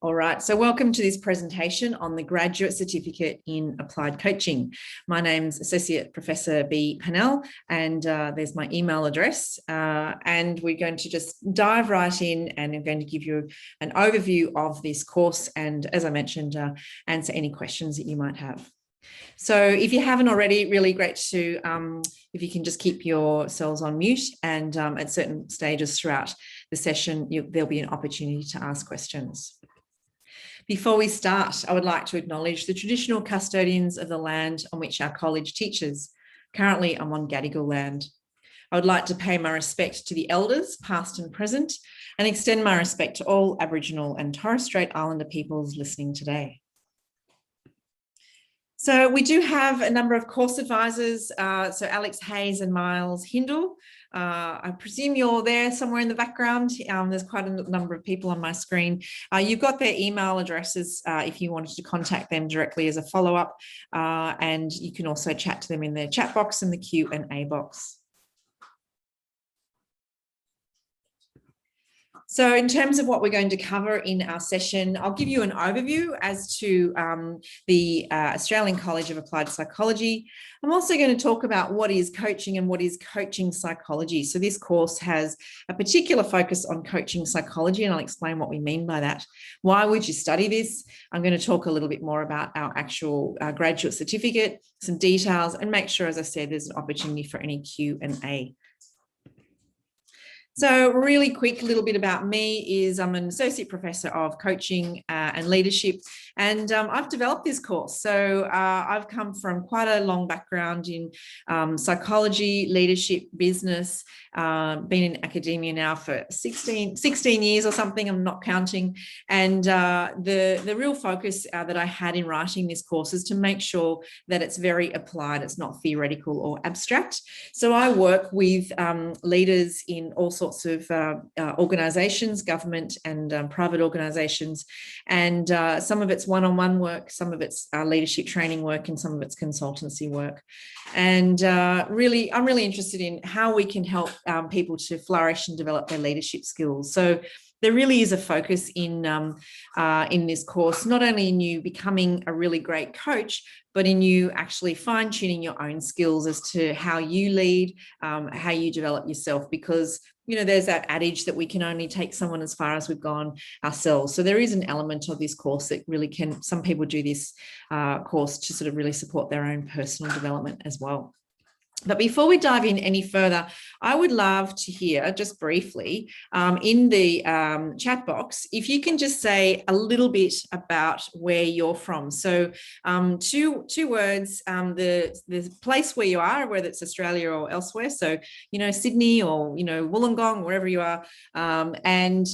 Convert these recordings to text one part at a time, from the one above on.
All right, so welcome to this presentation on the Graduate Certificate in Applied Coaching. My name's Associate Professor B. Pannell, and there's my email address. And we're going to just dive right in, and I'm going to give you an overview of this course and, as I mentioned, answer any questions that you might have. So if you haven't already, really great to, if you can just keep yourselves on mute, and at certain stages throughout the session, there'll be an opportunity to ask questions. Before we start, I would like to acknowledge the traditional custodians of the land on which our college teaches. Currently, I'm on Gadigal land. I would like to pay my respect to the elders, past and present, and extend my respect to all Aboriginal and Torres Strait Islander peoples listening today. So we do have a number of course advisors, so Alex Hayes and Miles Hindle. I presume you're there somewhere in the background. There's quite a number of people on my screen. You've got their email addresses if you wanted to contact them directly as a follow-up, and you can also chat to them in the chat box and the Q&A box. So in terms of what we're going to cover in our session, I'll give you an overview as to the Australian College of Applied Psychology. I'm also going to talk about what is coaching and what is coaching psychology. So this course has a particular focus on coaching psychology, and I'll explain what we mean by that. Why would you study this? I'm going to talk a little bit more about our actual graduate certificate, some details, and make sure, as I said, there's an opportunity for any Q&A. So really quick, little bit about me is I'm an associate professor of coaching and leadership, and I've developed this course. So I've come from quite a long background in psychology, leadership, business, been in academia now for 16 years or something, I'm not counting. And the real focus that I had in writing this course is to make sure that it's very applied, it's not theoretical or abstract. So I work with leaders in all sorts of organisations, government and private organisations, and some of it's one-on-one work, some of it's leadership training work, and some of it's consultancy work. And really, I'm really interested in how we can help people to flourish and develop their leadership skills. So there really is a focus in this course, not only in you becoming a really great coach, but in you actually fine-tuning your own skills as to how you lead, how you develop yourself, because you know, there's that adage that we can only take someone as far as we've gone ourselves. So there is an element of this course that really can, some people do this course to sort of really support their own personal development as well. But before we dive in any further, I would love to hear just briefly in the chat box, if you can just say a little bit about where you're from. So two words, the place where you are, whether it's Australia or elsewhere. So, you know, Sydney or, you know, Wollongong, wherever you are. And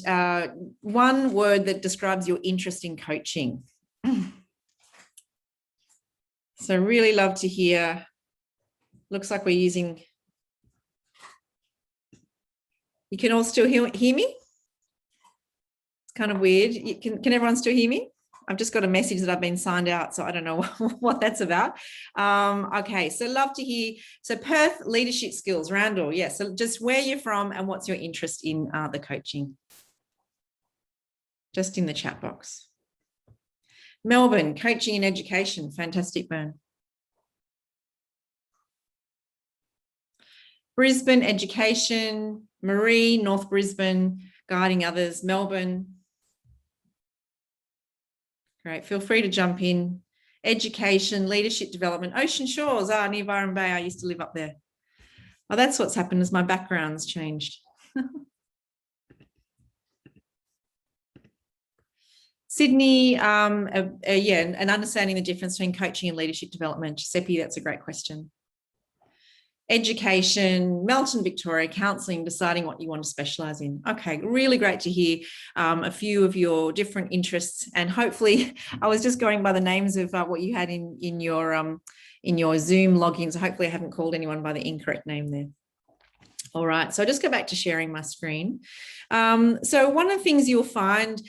one word that describes your interest in coaching. So really love to hear. Looks like we're using, you can all still hear me? It's kind of weird. Can everyone still hear me? I've just got a message that I've been signed out, so I don't know what that's about. Okay, so love to hear. So Perth, leadership skills, Randall, yeah. So just where you're from and what's your interest in the coaching? Just in the chat box. Melbourne, coaching and education, fantastic, Bern. Brisbane, education, Marie, North Brisbane, guiding others, Melbourne. Great, feel free to jump in. Education, leadership development, Ocean Shores, near Byron Bay, I used to live up there. Oh, that's what's happened as my background's changed. Sydney, yeah, and understanding the difference between coaching and leadership development. Giuseppe, that's a great question. Education, Melton, Victoria, counselling, deciding what you want to specialise in. Okay, really great to hear a few of your different interests, and hopefully, I was just going by the names of what you had in your Zoom logins. Hopefully, I haven't called anyone by the incorrect name there. All right, so I'll just go back to sharing my screen. So one of the things you'll find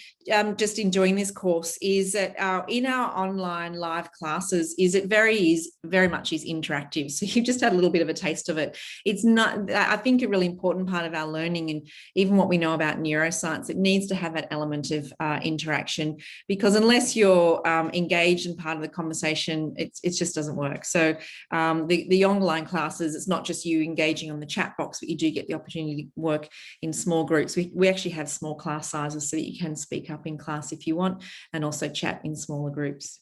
just in doing this course is that in our online live classes is it very much is interactive. So you've just had a little bit of a taste of it. It's not, I think, a really important part of our learning, and even what we know about neuroscience, it needs to have that element of interaction, because unless you're engaged in part of the conversation, it just doesn't work. So the online classes, it's not just you engaging on the chat box, but you do get the opportunity to work in small groups. We actually have small class sizes so that you can speak up in class if you want, and also chat in smaller groups.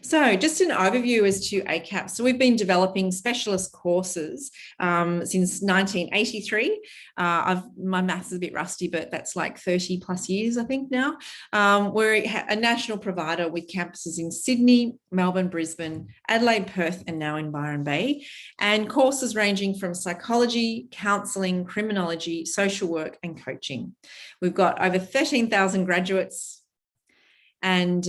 So just an overview as to ACAP. So we've been developing specialist courses since 1983. My maths is a bit rusty, but that's like 30 plus years, I think now. We're a national provider with campuses in Sydney, Melbourne, Brisbane, Adelaide, Perth, and now in Byron Bay. And courses ranging from psychology, counselling, criminology, social work, and coaching. We've got over 13,000 graduates, and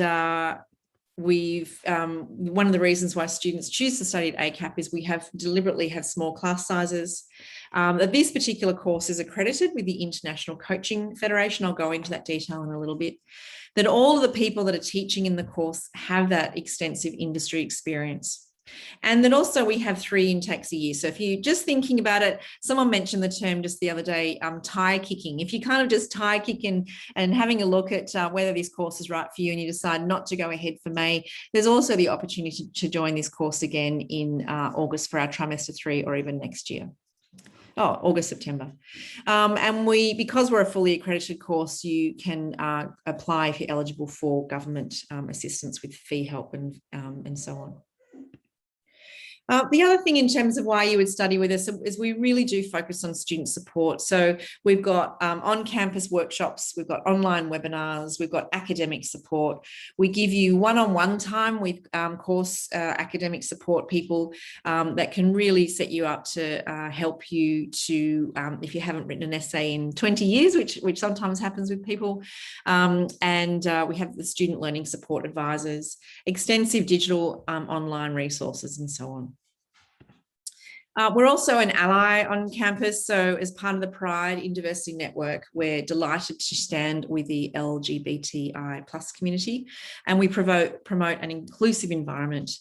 one of the reasons why students choose to study at ACAP is we deliberately have small class sizes. This particular course is accredited with the International Coaching Federation. I'll go into that detail in a little bit. That all of the people that are teaching in the course have that extensive industry experience. And then also we have 3 intakes a year. So if you're just thinking about it, someone mentioned the term just the other day, tire kicking. If you kind of just tire kicking and having a look at whether this course is right for you and you decide not to go ahead for May, there's also the opportunity to join this course again in August for our trimester 3, or even next year. August, September. And because we're a fully accredited course, you can apply if you're eligible for government assistance with fee help and so on. The other thing in terms of why you would study with us is we really do focus on student support. So we've got on-campus workshops, we've got online webinars, we've got academic support. We give you one-on-one time with course academic support people that can really set you up to help you to, if you haven't written an essay in 20 years, which sometimes happens with people. And we have the student learning support advisors, extensive digital online resources, and so on. We're also an ally on campus. So as part of the Pride in Diversity Network, we're delighted to stand with the LGBTI plus community, and we promote an inclusive environment.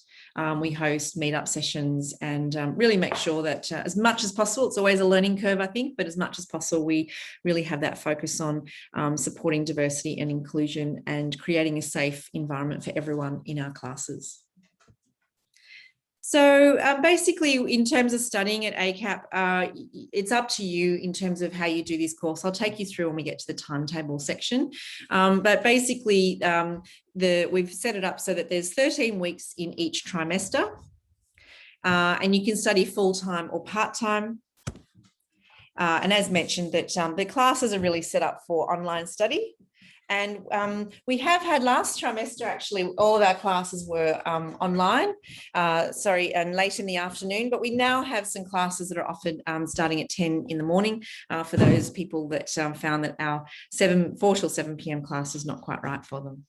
We host meetup sessions and really make sure that as much as possible, it's always a learning curve, I think, but as much as possible, we really have that focus on supporting diversity and inclusion and creating a safe environment for everyone in our classes. So basically, in terms of studying at ACAP, it's up to you in terms of how you do this course. I'll take you through when we get to the timetable section. But basically, we've set it up so that there's 13 weeks in each trimester. And you can study full-time or part-time. And as mentioned, that the classes are really set up for online study. And we have had last trimester, actually, all of our classes were online, and late in the afternoon, but we now have some classes that are offered starting at 10 in the morning for those people that found that our 4 till 7 p.m. class is not quite right for them.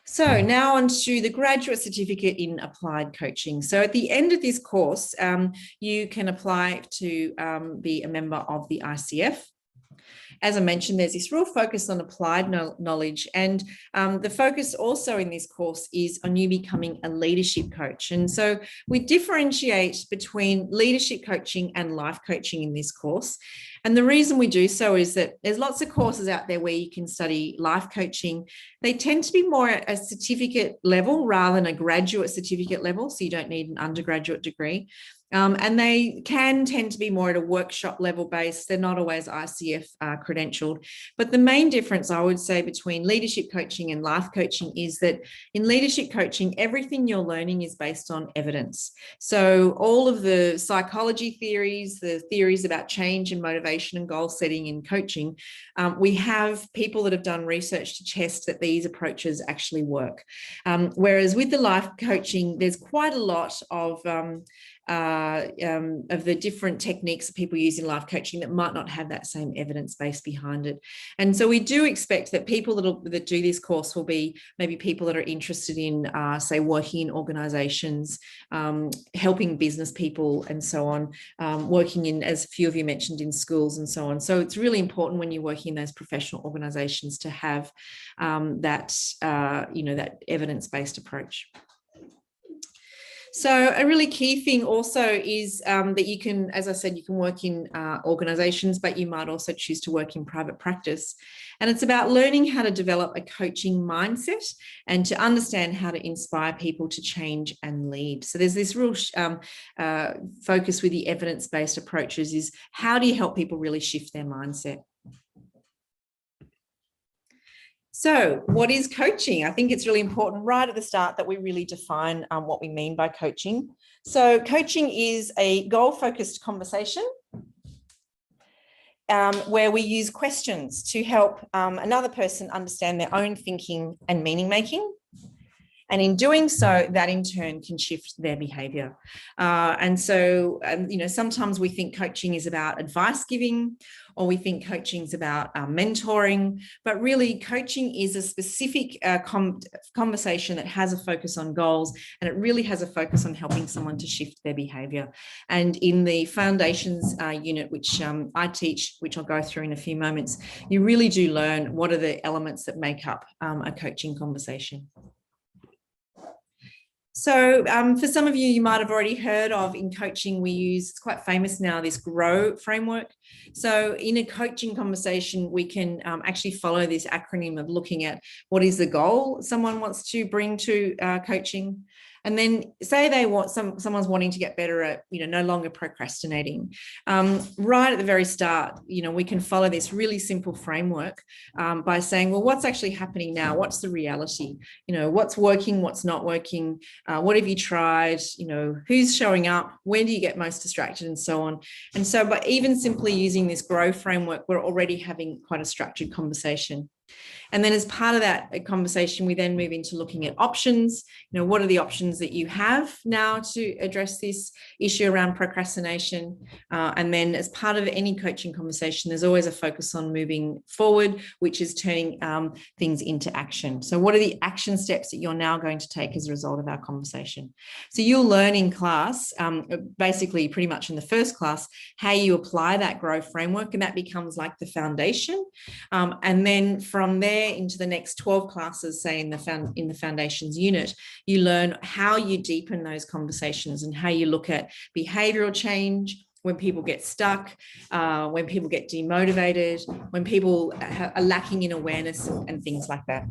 So now on to the graduate certificate in applied coaching. So at the end of this course, you can apply to be a member of the ICF. As I mentioned, there's this real focus on applied knowledge, and the focus also in this course is on you becoming a leadership coach. And so we differentiate between leadership coaching and life coaching in this course. And the reason we do so is that there's lots of courses out there where you can study life coaching. They tend to be more at a certificate level rather than a graduate certificate level, so you don't need an undergraduate degree. And they can tend to be more at a workshop level base. They're not always ICF credentialed. But the main difference, I would say, between leadership coaching and life coaching is that in leadership coaching, everything you're learning is based on evidence. So all of the psychology theories, the theories about change and motivation and goal setting in coaching, we have people that have done research to test that these approaches actually work. Whereas with the life coaching, there's quite a lot of the different techniques that people use in life coaching that might not have that same evidence base behind it. And so we do expect that people that do this course will be maybe people that are interested in, say, working in organizations, helping business people and so on, working in, as a few of you mentioned, in schools and so on. So it's really important when you're working in those professional organizations to have that evidence-based approach. So a really key thing also is that you can, as I said, you can work in organizations, but you might also choose to work in private practice. And it's about learning how to develop a coaching mindset and to understand how to inspire people to change and lead. So there's this real focus with the evidence-based approaches is how do you help people really shift their mindset? So what is coaching? I think it's really important right at the start that we really define what we mean by coaching. So coaching is a goal-focused conversation where we use questions to help another person understand their own thinking and meaning making. And in doing so, that in turn can shift their behavior. And so, sometimes we think coaching is about advice giving, or we think coaching is about mentoring, but really coaching is a specific conversation that has a focus on goals, and it really has a focus on helping someone to shift their behavior. And in the foundations unit, which I teach, which I'll go through in a few moments, you really do learn what are the elements that make up a coaching conversation. So for some of you, you might have already heard of in coaching, we use, it's quite famous now, this GROW framework. So in a coaching conversation, we can actually follow this acronym of looking at what is the goal someone wants to bring to coaching. And then say they want someone's wanting to get better at, no longer procrastinating. Right at the very start, we can follow this really simple framework by saying, well, what's actually happening now? What's the reality? What's working, what's not working? What have you tried? Who's showing up? When do you get most distracted, and so on? And so by even simply using this GROW framework, we're already having quite a structured conversation. And then as part of that conversation, we then move into looking at options. What are the options that you have now to address this issue around procrastination? And then as part of any coaching conversation, there's always a focus on moving forward, which is turning things into action. So what are the action steps that you're now going to take as a result of our conversation? So you'll learn in class, basically pretty much in the first class, how you apply that GROW framework, and that becomes like the foundation. And then from there into the next 12 classes, say in the foundations unit, you learn how you deepen those conversations and how you look at behavioral change when people get stuck, when people get demotivated, when people are lacking in awareness and things like that.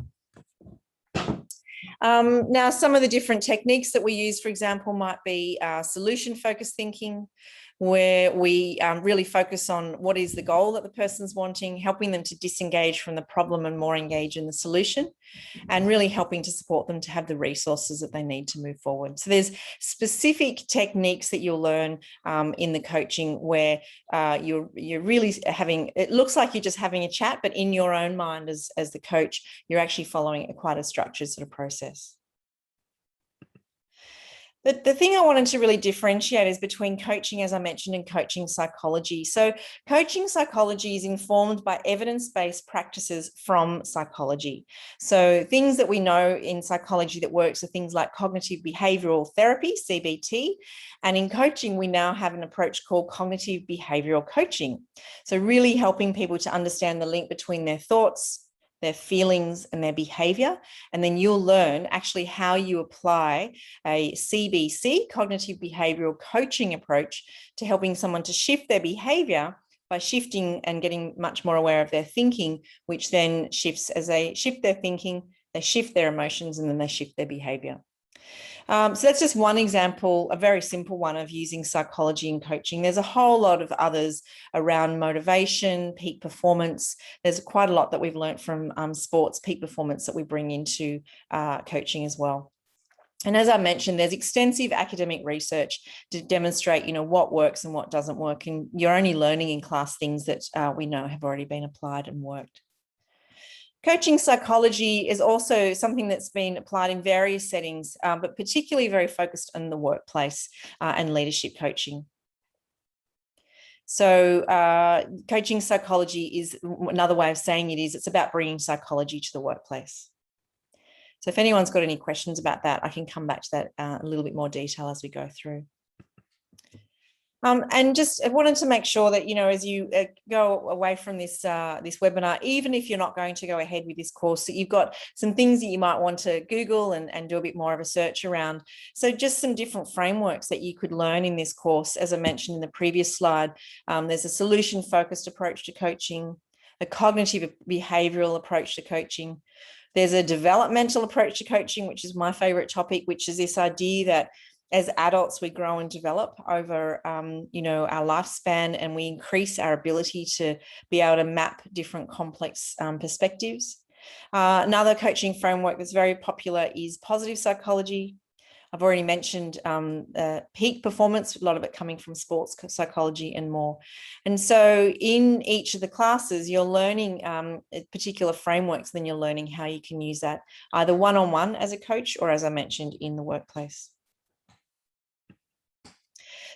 Now, some of the different techniques that we use, for example, might be solution-focused thinking, where we really focus on what is the goal that the person's wanting, helping them to disengage from the problem and more engage in the solution, and really helping to support them to have the resources that they need to move forward. So there's specific techniques that you'll learn in the coaching where you're really having, it looks like you're just having a chat, but in your own mind as the coach, you're actually following quite a structured sort of process. The thing I wanted to really differentiate is between coaching, as I mentioned, and coaching psychology. So coaching psychology is informed by evidence-based practices from psychology. So things that we know in psychology that works are things like cognitive behavioral therapy, CBT. And in coaching, we now have an approach called cognitive behavioral coaching. So really helping people to understand the link between their thoughts, their feelings and their behavior. And then you'll learn actually how you apply a CBC, cognitive behavioral coaching approach, to helping someone to shift their behavior by shifting and getting much more aware of their thinking, which then shifts as they shift their thinking, they shift their emotions, and then they shift their behavior. So that's just one example, a very simple one of using psychology in coaching. There's a whole lot of others around motivation, peak performance. There's quite a lot that we've learned from sports peak performance that we bring into coaching as well. And as I mentioned, there's extensive academic research to demonstrate, what works and what doesn't work. And you're only learning in class things that we know have already been applied and worked. Coaching psychology is also something that's been applied in various settings, but particularly very focused on the workplace and leadership coaching. So coaching psychology is another way of saying it's about bringing psychology to the workplace. So if anyone's got any questions about that, I can come back to that a little bit more detail as we go through. And just I wanted to make sure that, as you go away from this this webinar, even if you're not going to go ahead with this course, that you've got some things that you might want to Google and do a bit more of a search around. So just some different frameworks that you could learn in this course. As I mentioned in the previous slide, there's a solution-focused approach to coaching, a cognitive behavioral approach to coaching. There's a developmental approach to coaching, which is my favorite topic, which is this idea that as adults, we grow and develop over, our lifespan, and we increase our ability to be able to map different complex perspectives. Another coaching framework that's very popular is positive psychology. I've already mentioned peak performance, a lot of it coming from sports psychology and more. And so in each of the classes, you're learning particular frameworks, then you're learning how you can use that either one-on-one as a coach or, as I mentioned, in the workplace.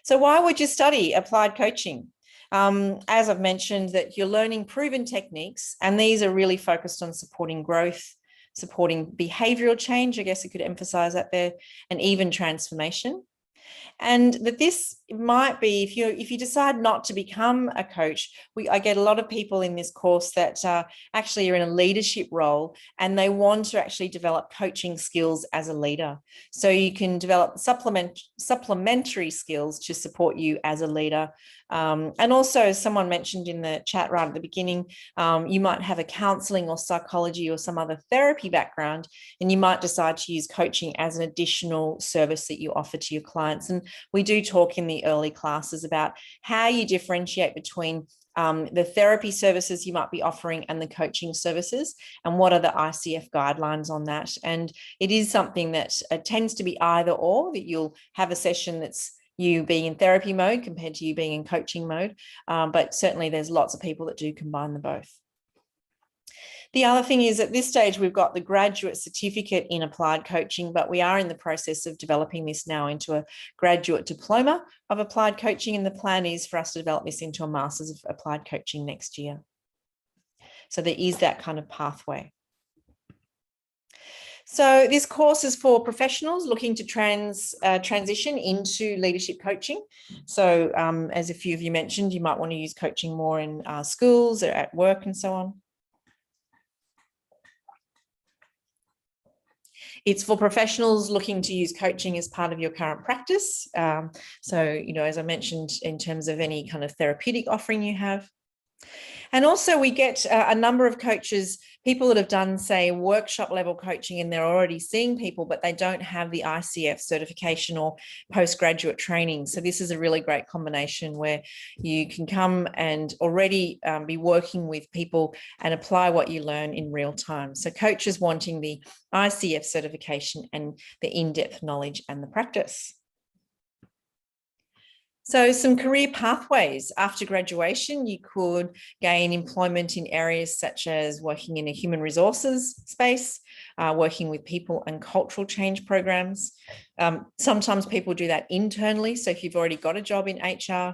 So why would you study applied coaching? As I've mentioned, that you're learning proven techniques, and these are really focused on supporting growth, supporting behavioral change, I guess I could emphasize that there, and even transformation. And that this might be, if you decide not to become a coach, I get a lot of people in this course that actually are in a leadership role, and they want to actually develop coaching skills as a leader. So you can develop supplementary skills to support you as a leader. And also, as someone mentioned in the chat right at the beginning, you might have a counseling or psychology or some other therapy background, and you might decide to use coaching as an additional service that you offer to your clients. And we do talk in the early classes about how you differentiate between the therapy services you might be offering and the coaching services, and what are the ICF guidelines on that. And it is something that tends to be either or, that you'll have a session that's you being in therapy mode compared to you being in coaching mode. But certainly there's lots of people that do combine the both. The other thing is, at this stage, we've got the graduate certificate in applied coaching, but we are in the process of developing this now into a graduate diploma of applied coaching. And the plan is for us to develop this into a master's of applied coaching next year. So there is that kind of pathway. So this course is for professionals looking to transition into leadership coaching. So as a few of you mentioned, you might want to use coaching more in schools or at work and so on. It's for professionals looking to use coaching as part of your current practice. So, as I mentioned, in terms of any kind of therapeutic offering you have. And also we get a number of coaches, people that have done, say, workshop level coaching, and they're already seeing people, but they don't have the ICF certification or postgraduate training. So this is a really great combination where you can come and already be working with people and apply what you learn in real time. So coaches wanting the ICF certification and the in-depth knowledge and the practice. So some career pathways. After graduation, you could gain employment in areas such as working in a human resources space, working with people and cultural change programs. Sometimes people do that internally. So if you've already got a job in HR,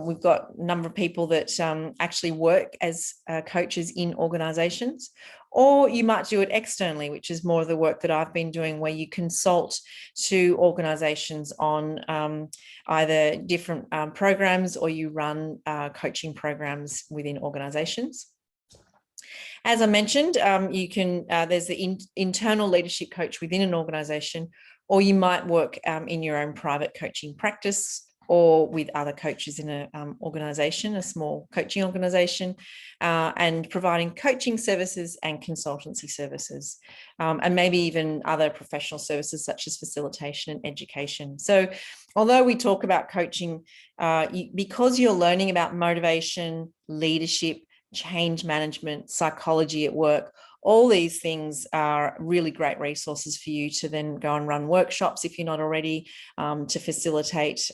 we've got a number of people that actually work as coaches in organisations. Or you might do it externally, which is more of the work that I've been doing, where you consult to organisations on either different programs, or you run coaching programs within organisations. As I mentioned, you can there's the internal leadership coach within an organisation, or you might work in your own private coaching practice, or with other coaches in an organisation, a small coaching organisation, and providing coaching services and consultancy services, and maybe even other professional services such as facilitation and education. So although we talk about coaching, because you're learning about motivation, leadership, change management, psychology at work, all these things are really great resources for you to then go and run workshops if you're not already, to facilitate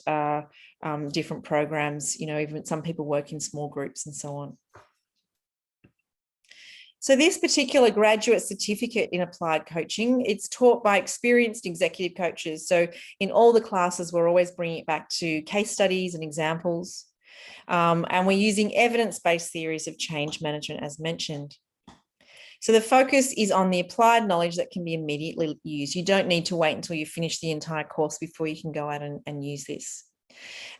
different programs. Even some people work in small groups and so on. So this particular graduate certificate in applied coaching, it's taught by experienced executive coaches. So in all the classes, we're always bringing it back to case studies and examples. And we're using evidence-based theories of change management, as mentioned. So the focus is on the applied knowledge that can be immediately used. You don't need to wait until you finish the entire course before you can go out and use this.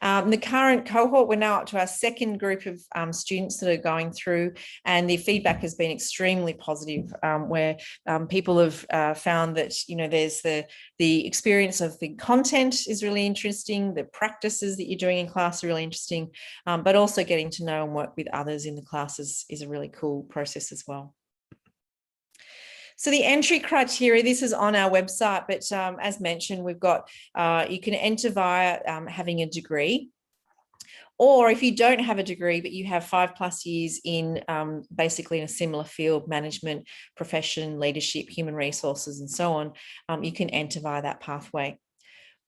The current cohort, we're now up to our second group of students that are going through, and the feedback has been extremely positive, where people have found that, you know, there's the experience of the content is really interesting, the practices that you're doing in class are really interesting, but also getting to know and work with others in the classes is a really cool process as well. So the entry criteria, this is on our website, but as mentioned, we've got, you can enter via having a degree, or if you don't have a degree, but you have 5+ years in basically in a similar field, management, profession, leadership, human resources, and so on, you can enter via that pathway.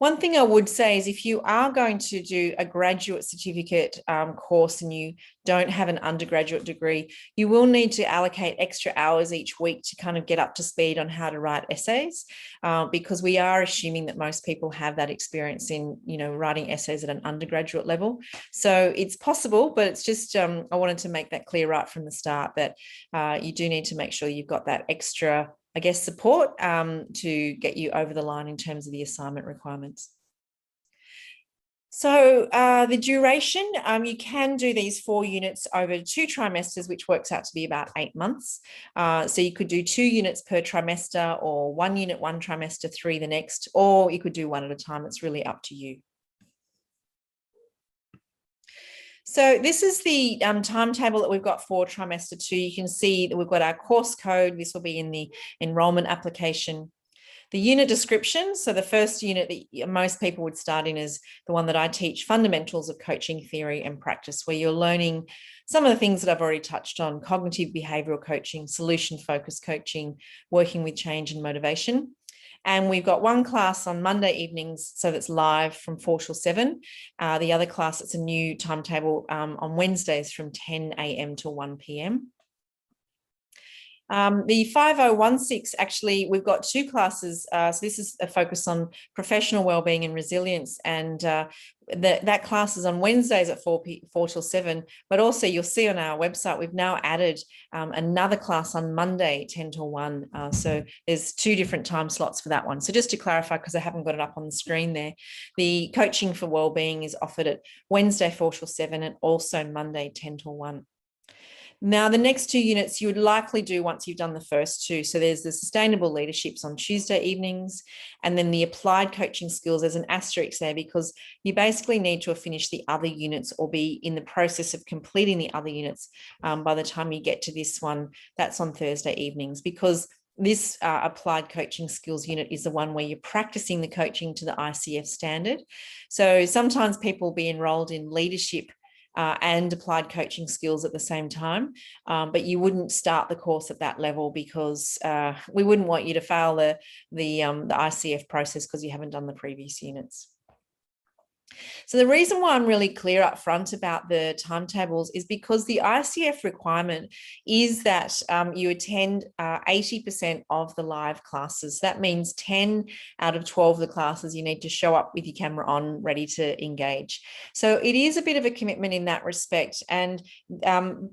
One thing I would say is if you are going to do a graduate certificate course and you don't have an undergraduate degree, you will need to allocate extra hours each week to kind of get up to speed on how to write essays, because we are assuming that most people have that experience in, you know, writing essays at an undergraduate level. So it's possible, but it's just, I wanted to make that clear right from the start that you do need to make sure you've got that extra, I guess, support to get you over the line in terms of the assignment requirements. So the duration, you can do these 4 units over 2 trimesters, which works out to be about 8 months. So you could do 2 units per trimester, or 1 unit one trimester, 3 the next, or you could do 1 at a time. It's really up to you. So this is the timetable that we've got for trimester 2. You can see that we've got our course code. This will be in the enrolment application. The unit description. So the first unit that most people would start in is the one that I teach, Fundamentals of Coaching Theory and Practice, where you're learning some of the things that I've already touched on: cognitive behavioral coaching, solution-focused coaching, working with change and motivation. And we've got one class on Monday evenings, so that's live from 4 till 7. The other class, it's a new timetable, on Wednesdays from 10 a.m. to 1 p.m. The 5016, actually, we've got 2 classes. So this is a focus on professional wellbeing and resilience. And that class is on Wednesdays at 4 till 7. But also you'll see on our website, we've now added another class on Monday, 10 till 1. So there's 2 different time slots for that one. So just to clarify, because I haven't got it up on the screen there, the coaching for wellbeing is offered at Wednesday, 4 till 7, and also Monday, 10 till 1. Now, the next 2 units you would likely do once you've done the first 2. So there's the sustainable leaderships on Tuesday evenings, and then the applied coaching skills. There's an asterisk there because you basically need to have finished the other units or be in the process of completing the other units by the time you get to this one. That's on Thursday evenings, because this applied coaching skills unit is the one where you're practicing the coaching to the ICF standard. So sometimes people will be enrolled in leadership and applied coaching skills at the same time. But you wouldn't start the course at that level, because we wouldn't want you to fail the ICF process because you haven't done the previous units. So the reason why I'm really clear up front about the timetables is because the ICF requirement is that you attend 80% of the live classes. That means 10 out of 12 of the classes you need to show up with your camera on, ready to engage. So it is a bit of a commitment in that respect. And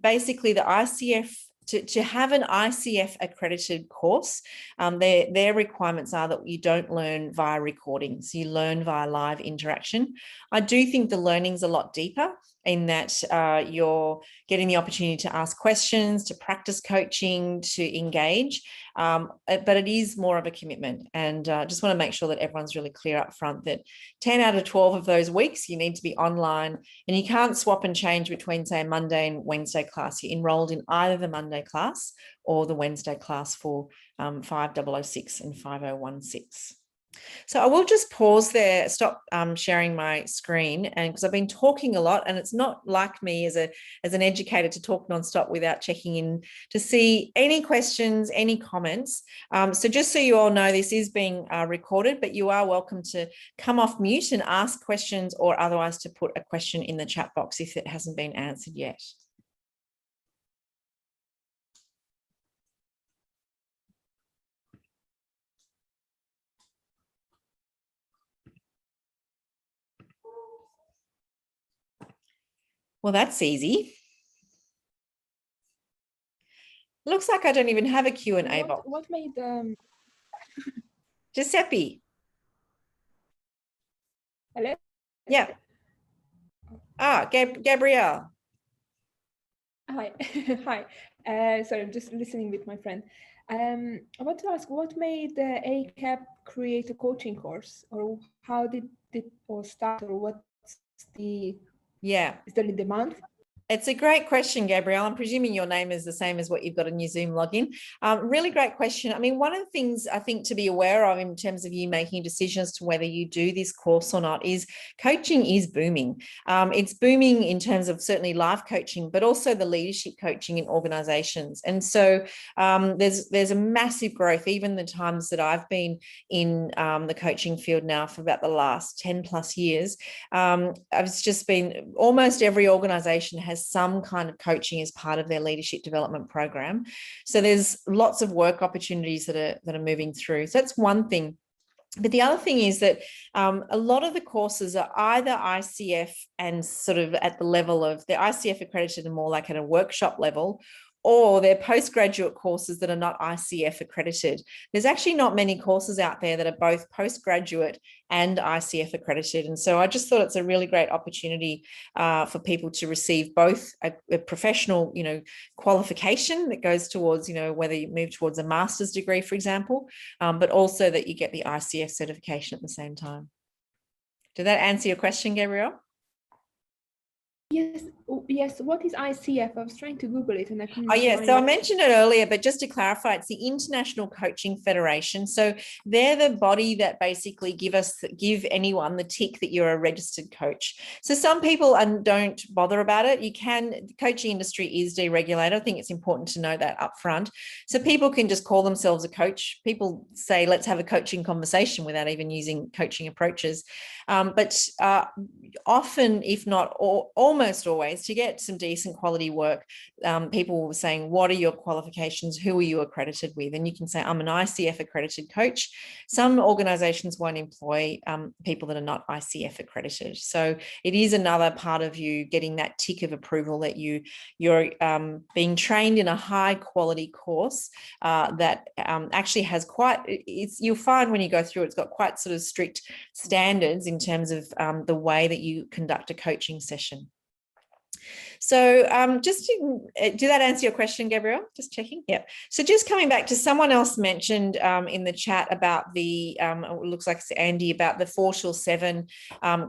basically the ICF, to have an ICF accredited course, their requirements are that you don't learn via recordings, you learn via live interaction. I do think the learning's a lot deeper in that you're getting the opportunity to ask questions, to practice coaching, to engage, but it is more of a commitment. And just want to make sure that everyone's really clear up front that 10 out of 12 of those weeks you need to be online, and you can't swap and change between, say, a Monday and Wednesday class. You're enrolled in either the Monday class or the Wednesday class for 5006 and 5016. So I will just pause there, stop sharing my screen, and because I've been talking a lot, and it's not like me as an educator to talk nonstop without checking in to see any questions, any comments. So just so you all know, this is being recorded, but you are welcome to come off mute and ask questions, or otherwise to put a question in the chat box if it hasn't been answered yet. Well, that's easy. Looks like I don't even have a Q&A box. What made Giuseppe. hello? Yeah. Gabrielle. Hi. Hi. Sorry, I'm just listening with my friend. I want to ask, what made ACAP create a coaching course, or how did it all start, or what's the is there a demand? It's a great question, Gabrielle. I'm presuming your name is the same as what you've got in your Zoom login. Really great question. I mean, one of the things I think to be aware of in terms of you making decisions to whether you do this course or not is coaching is booming. It's booming in terms of certainly life coaching, but also the leadership coaching in organizations. And so there's a massive growth, even the times that I've been in the coaching field now for about the last 10 plus years. I've just been, almost every organization has some kind of coaching as part of their leadership development program. So there's lots of work opportunities that are moving through. So that's one thing. But the other thing is that a lot of the courses are either ICF and sort of at the level of, they're ICF accredited and more like at a workshop level, or they're postgraduate courses that are not ICF accredited. There's actually not many courses out there that are both postgraduate and ICF accredited. And so I just thought it's a really great opportunity for people to receive both a professional, qualification that goes towards, whether you move towards a master's degree, for example, but also that you get the ICF certification at the same time. Did that answer your question, Gabrielle? Yes. What is ICF? I was trying to Google it and I couldn't. Oh, yeah. So I mentioned it earlier, but just to clarify, it's the International Coaching Federation. So they're the body that basically give anyone the tick that you're a registered coach. So some people don't bother about it. The coaching industry is deregulated. I think it's important to know that up front. So people can just call themselves a coach. People say, let's have a coaching conversation without even using coaching approaches. But often, if not almost always, to get some decent quality work, people were saying, what are your qualifications? Who are you accredited with? And you can say, I'm an ICF accredited coach. Some organizations won't employ people that are not ICF accredited. So it is another part of you getting that tick of approval that you're being trained in a high quality course that actually has you'll find when you go through, it's got quite sort of strict standards in terms of the way that you conduct a coaching session. So did that answer your question, Gabrielle? Just checking. Yeah. So just coming back to, someone else mentioned in the chat about the, it looks like it's Andy, about the 4 till 7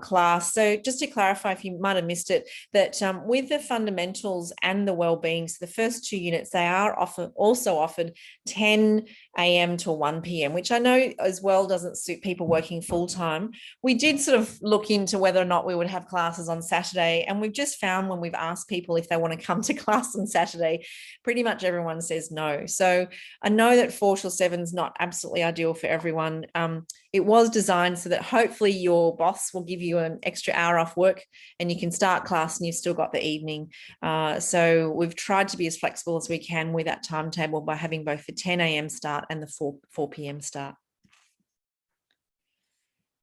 class. So just to clarify, if you might have missed it, that with the fundamentals and the wellbeing, so the first 2 units, they are also offered 10 a.m. to 1 p.m., which I know as well doesn't suit people working full time. We did sort of look into whether or not we would have classes on Saturday, and we've just found when we've asked people if they want to come to class on Saturday, pretty much everyone says no. So I know that 4 till 7 is not absolutely ideal for everyone. It was designed so that hopefully your boss will give you an extra hour off work and you can start class and you've still got the evening. So we've tried to be as flexible as we can with that timetable by having both the 10 a.m. start and the 4 p.m. start.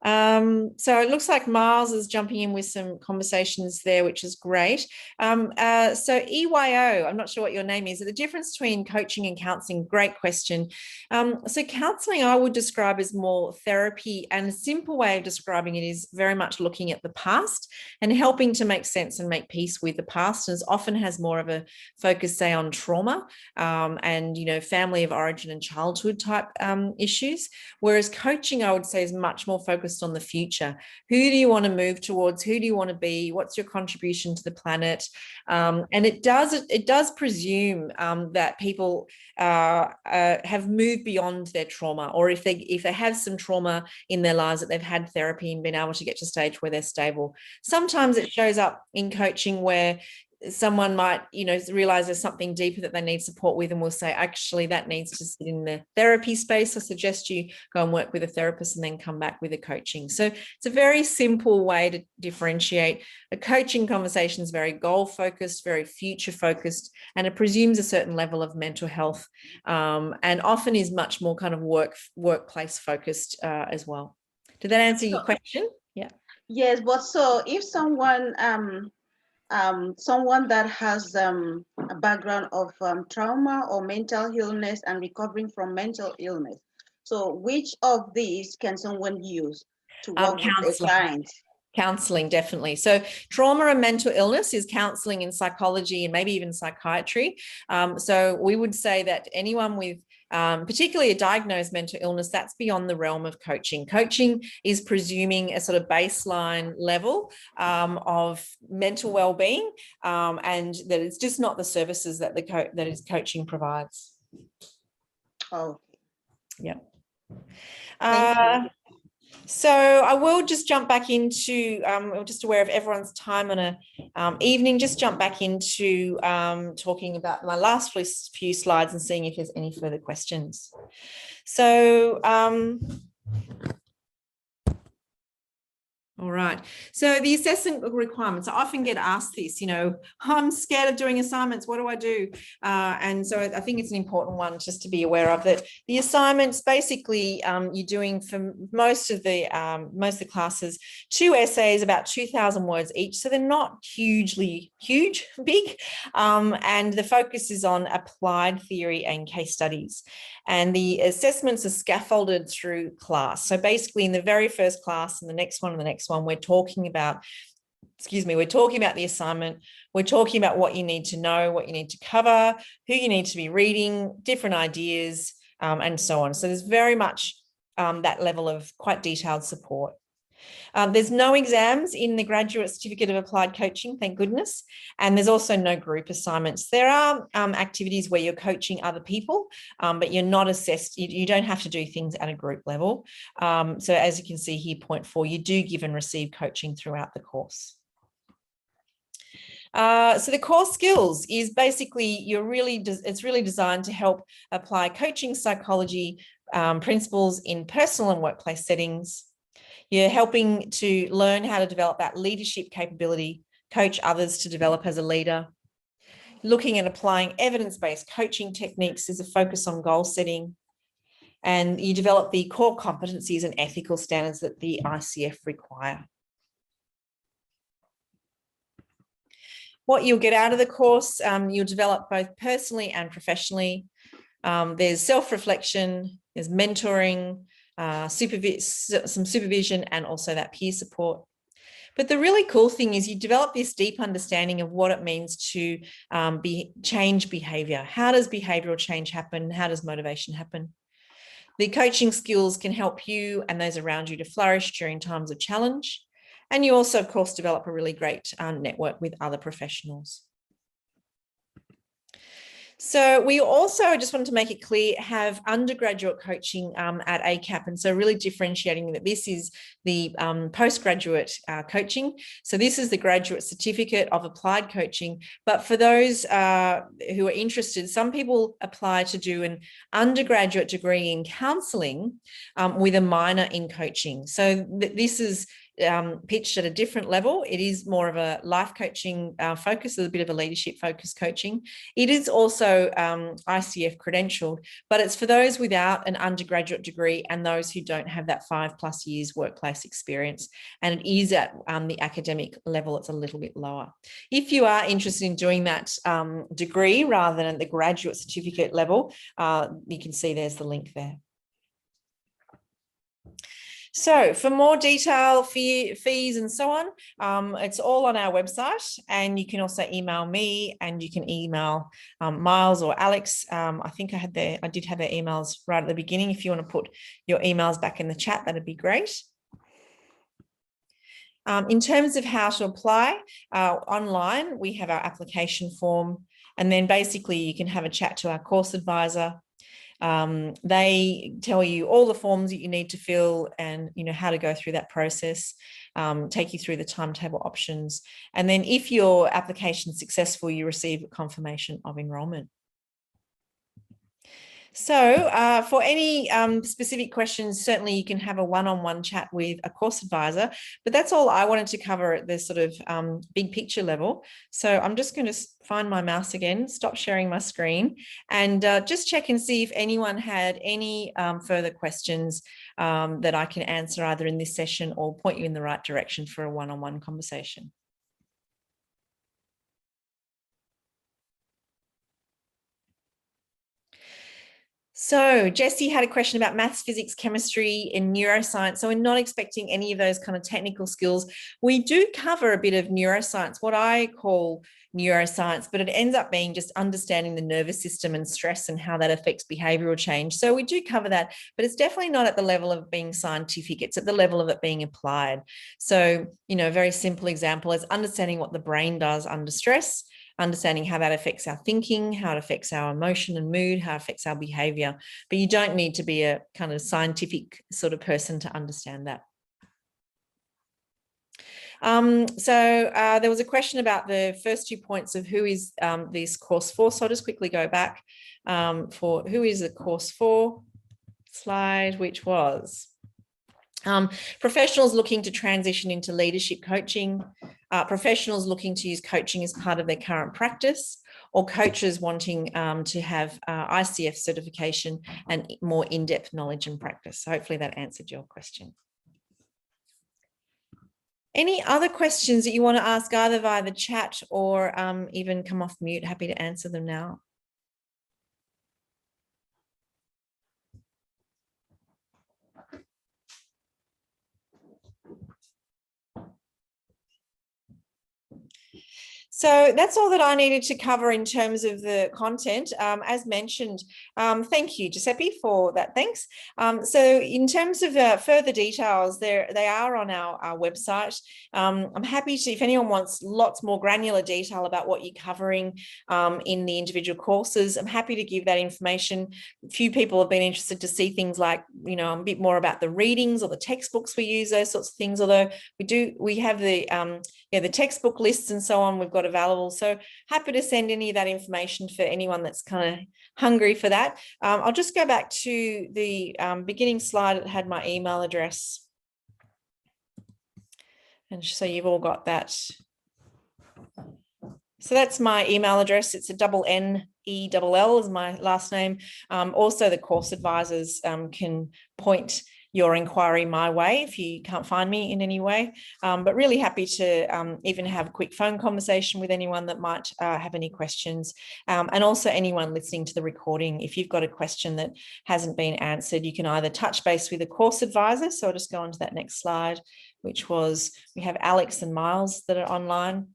So it looks like Miles is jumping in with some conversations there, which is great. So EYO, I'm not sure what your name is. The difference between coaching and counselling, great question. So counselling I would describe as more therapy, and a simple way of describing it is very much looking at the past and helping to make sense and make peace with the past, and often has more of a focus, say, on trauma and, family of origin and childhood type issues. Whereas coaching, I would say, is much more focused on the future. Who do you want to move towards? Who do you want to be? What's your contribution to the planet? And it does presume that people have moved beyond their trauma, or if they have some trauma in their lives, that they've had therapy and been able to get to a stage where they're stable. Sometimes it shows up in coaching where someone might, realize there's something deeper that they need support with, and we'll say, actually, that needs to sit in the therapy space. I suggest you go and work with a therapist and then come back with a coaching. So it's a very simple way to differentiate. A coaching conversation is very goal focused, very future focused, and it presumes a certain level of mental health, and often is much more kind of workplace focused as well. Did that answer your question? Yeah. Yes, but so if someone someone that has a background of trauma or mental illness and recovering from mental illness. So which of these can someone use to work with a client? Counseling, definitely. So trauma and mental illness is counseling in psychology and maybe even psychiatry. So we would say that anyone with particularly a diagnosed mental illness, that's beyond the realm of coaching. Coaching is presuming a sort of baseline level of mental well-being, and that it's just not the services that coaching provides. Oh, yeah. Thank you. So I will just jump back into, I'm just aware of everyone's time on a evening, just jump back into talking about my last few slides and seeing if there's any further questions. So, all right. So the assessment requirements, I often get asked this, you know, I'm scared of doing assignments. What do I do? And so I think it's an important one just to be aware of that. The assignments, basically, you're doing for most of the classes, 2 essays, about 2,000 words each. So they're not hugely big. And the focus is on applied theory and case studies. And the assessments are scaffolded through class. So basically in the very first class and the next one and the next one, we're talking about the assignment. We're talking about what you need to know, what you need to cover, who you need to be reading, different ideas, and so on. So there's very much that level of quite detailed support. There's no exams in the Graduate Certificate of Applied Coaching, thank goodness. And there's also no group assignments. There are activities where you're coaching other people, but you're not assessed. You don't have to do things at a group level. So as you can see here, point 4, you do give and receive coaching throughout the course. So the core skills is basically it's really designed to help apply coaching psychology principles in personal and workplace settings. You're helping to learn how to develop that leadership capability, coach others to develop as a leader. Looking at applying evidence-based coaching techniques, there's a focus on goal setting. And you develop the core competencies and ethical standards that the ICF require. What you'll get out of the course, you'll develop both personally and professionally. There's self-reflection, there's mentoring, some supervision, and also that peer support. But the really cool thing is you develop this deep understanding of what it means to change behavior. How does behavioral change happen? How does motivation happen? The coaching skills can help you and those around you to flourish during times of challenge. And you also, of course, develop a really great network with other professionals. So we also, I just wanted to make it clear, have undergraduate coaching at ACAP. And so really differentiating that this is the postgraduate coaching. So this is the Graduate Certificate of Applied Coaching. But for those who are interested, some people apply to do an undergraduate degree in counselling with a minor in coaching. So this is pitched at a different level. It is more of a life coaching focus, a bit of a leadership focused coaching. It is also ICF credentialed, but it's for those without an undergraduate degree and those who don't have that 5+ years workplace experience. And it is at the academic level, it's a little bit lower. If you are interested in doing that degree rather than at the graduate certificate level, you can see there's the link there. So for more detail, fees and so on, it's all on our website, and you can also email me, and you can email Miles or Alex. I think I did have their emails right at the beginning. If you want to put your emails back in the chat, that'd be great. In terms of how to apply online, we have our application form, and then basically you can have a chat to our course advisor. They tell you all the forms that you need to fill and how to go through that process, take you through the timetable options. And then if your application is successful, you receive a confirmation of enrolment. So for any specific questions, certainly you can have a one-on-one chat with a course advisor, but that's all I wanted to cover at this sort of big picture level. So I'm just going to find my mouse again, stop sharing my screen, and just check and see if anyone had any further questions that I can answer either in this session or point you in the right direction for a one-on-one conversation. So Jessie had a question about maths, physics, chemistry, and neuroscience. So we're not expecting any of those kind of technical skills. We do cover a bit of neuroscience, what I call neuroscience, but it ends up being just understanding the nervous system and stress and how that affects behavioral change. So we do cover that, but it's definitely not at the level of being scientific. It's at the level of it being applied. So, you know, a very simple example is understanding what the brain does under stress, understanding how that affects our thinking, how it affects our emotion and mood, how it affects our behavior. But you don't need to be a kind of scientific sort of person to understand that. There was a question about the first 2 points of who is this course for. So I'll just quickly go back for who is the course for slide, which was professionals looking to transition into leadership coaching, professionals looking to use coaching as part of their current practice, or coaches wanting to have ICF certification and more in-depth knowledge and practice. So hopefully that answered your question. Any other questions that you want to ask either via the chat or even come off mute? Happy to answer them now. So that's all that I needed to cover in terms of the content. As mentioned, thank you, Giuseppe, for that. Thanks. So in terms of further details, they are on our website. I'm happy to, if anyone wants lots more granular detail about what you're covering in the individual courses, I'm happy to give that information. A few people have been interested to see things like, you know, a bit more about the readings or the textbooks we use, those sorts of things. Although we have the the textbook lists and so on we've got available. So happy to send any of that information for anyone that's kind of hungry for that. I'll just go back to the beginning slide that had my email address. And so you've all got that. So that's my email address. It's a NNELL is my last name. Also, the course advisors can point your inquiry my way if you can't find me in any way. But really happy to even have a quick phone conversation with anyone that might have any questions. And also anyone listening to the recording, if you've got a question that hasn't been answered, you can either touch base with a course advisor. So I'll just go on to that next slide, which was, we have Alex and Miles that are online.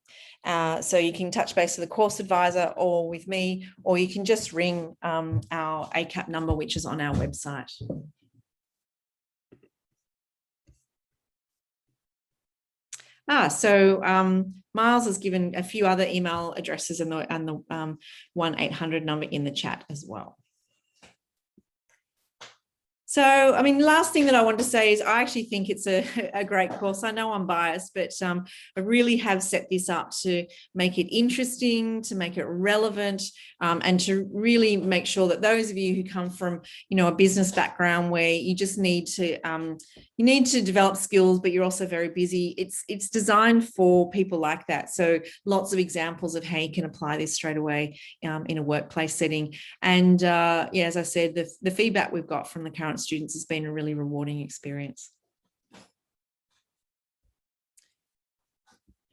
So you can touch base with a course advisor or with me, or you can just ring our ACAP number, which is on our website. So Miles has given a few other email addresses and the 1-800 number in the chat as well. So, I mean, last thing that I want to say is I actually think it's a great course. I know I'm biased, but I really have set this up to make it interesting, to make it relevant, and to really make sure that those of you who come from, you know, a business background where you just need to, develop skills, but you're also very busy. It's designed for people like that. So lots of examples of how you can apply this straight away in a workplace setting. And yeah, as I said, the feedback we've got from the current students has been a really rewarding experience.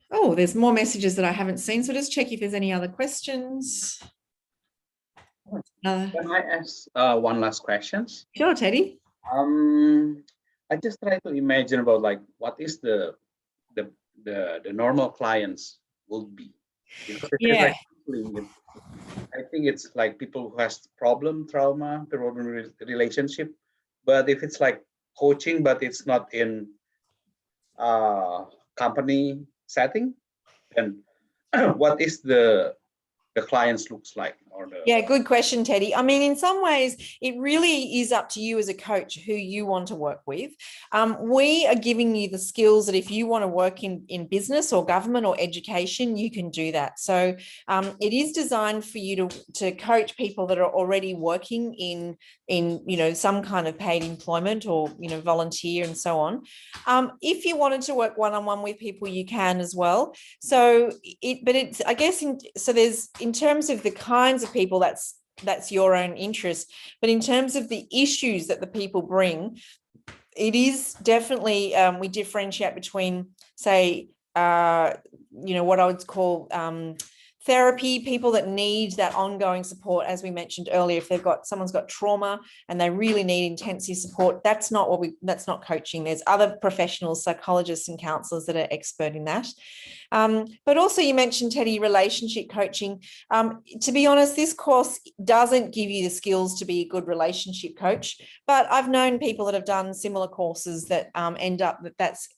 Oh, there's more messages that I haven't seen. So just check if there's any other questions. Can I ask one last question? Sure, Teddy. I just try to imagine about like what is the normal clients will be. Yeah. Like, I think it's like people who has problem relationship, but if it's like coaching, but it's not in company setting, then what is the clients looks like? Yeah, good question, Teddy. I mean, in some ways, it really is up to you as a coach who you want to work with. We are giving you the skills that if you want to work in business or government or education, you can do that. So it is designed for you to coach people that are already working in some kind of paid employment or volunteer and so on. If you wanted to work one-on-one with people, you can as well. So there's, in terms of the kinds of people, that's your own interest, but in terms of the issues that the people bring, it is definitely we differentiate between, say, what I would call therapy, people that need that ongoing support, as we mentioned earlier, if someone's got trauma and they really need intensive support, that's not coaching. There's other professionals, psychologists and counselors that are expert in that. But also you mentioned, Teddy, relationship coaching. To be honest, this course doesn't give you the skills to be a good relationship coach, but I've known people that have done similar courses that end up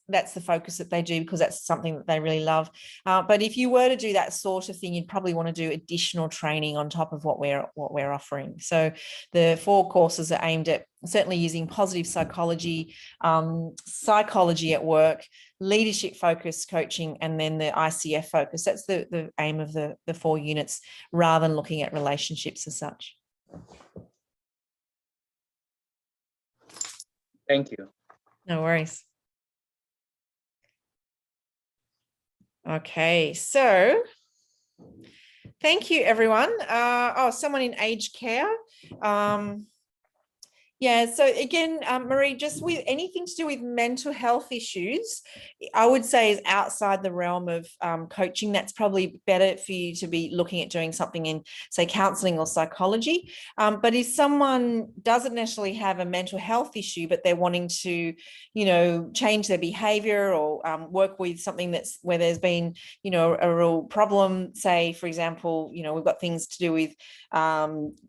that's the focus that they do, because that's something that they really love. But if you were to do that sort of thing, you'd probably want to do additional training on top of what we're offering. So the 4 courses are aimed at certainly using positive psychology, psychology at work, leadership focused coaching, and then the ICF focus. That's the aim of the 4 units, rather than looking at relationships as such. Thank you. No worries. Okay, so thank you, everyone. Someone in aged care. Yeah, so again, Marie, just with anything to do with mental health issues, I would say is outside the realm of coaching. That's probably better for you to be looking at doing something in, say, counselling or psychology. But if someone doesn't necessarily have a mental health issue, but they're wanting to, change their behaviour or work with something that's where there's been, a real problem, say, for example, we've got things to do with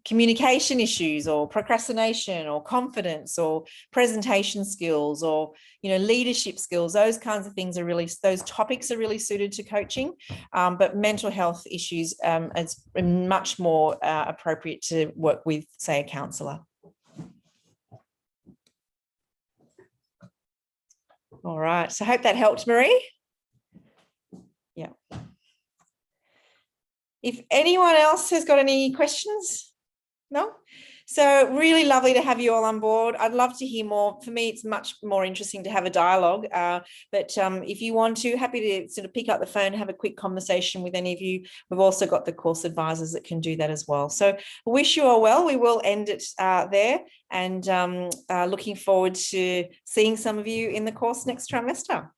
communication issues or procrastination or confidence or presentation skills or leadership skills, those kinds of things those topics are really suited to coaching, but mental health issues is much more appropriate to work with, say, a counsellor. All right, so I hope that helped, Marie. Yeah. If anyone else has got any questions? No? So really lovely to have you all on board. I'd love to hear more. For me, it's much more interesting to have a dialogue. But if you want to, happy to sort of pick up the phone, have a quick conversation with any of you. We've also got the course advisors that can do that as well. So I wish you all well. We will end it there, and looking forward to seeing some of you in the course next trimester.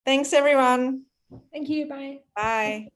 Thanks, everyone. Thank you. Bye. Bye.